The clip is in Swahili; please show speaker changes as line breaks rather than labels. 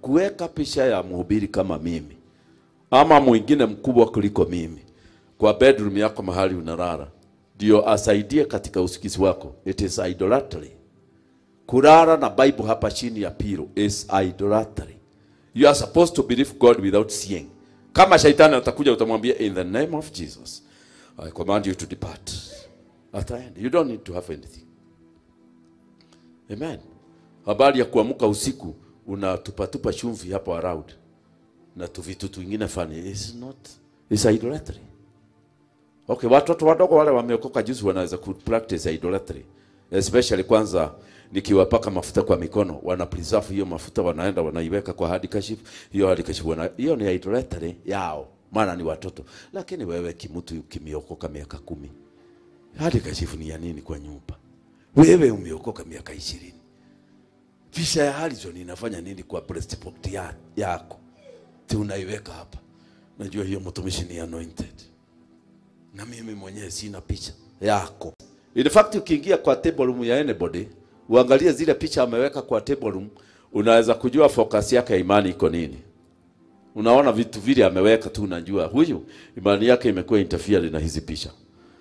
kuweka picha ya mhubiri kama mimi ama mwingine mkubwa kuliko mimi kwa bedroom yako mahali unalala ndio asaidie katika usikizi wako, it is idolatry. Kulala na Bible hapa chini ya pillow is idolatry. You are supposed to believe God without seeing. Kama shaitani atakuja utamwambia in the name of Jesus I command you to depart. At the end you don't need to have anything. Amen. Habari ya kuamka usiku unatupa chumvi hapo around na vitu vingine fani is idolatry. Okay, watoto wadogo wale wameokoka juzi wanaweza ku practice idolatry. Especially kwanza nikiwapaka mafuta kwa mikono, wana preserve hiyo mafuta, wanaenda wanaiweka kwa hadi kashifu. Hiyo hadi kashifu hiyo ni idolatry yao. Maana ni watoto. Lakini wewe kimutu kimiokoka miaka 10. Hadi kashifu ni ya nini kwa nyumba? Wewe umeokoka miaka 20. Pisha ya Harrison inafanya nini kwa breastplate yako? Unaiweka hapa. Najua hiyo mtumishi ni anointed. Na mimi mwenyewe sina picha yako. In fact ukiingia kwa table room ya anybody, uangalie zile picha ameweka kwa table room, unaweza kujua focus yake ya imani iko nini. Unaona vitu vile ameweka tu unajua huyu imani yake imekuwa interfere na hizi picha.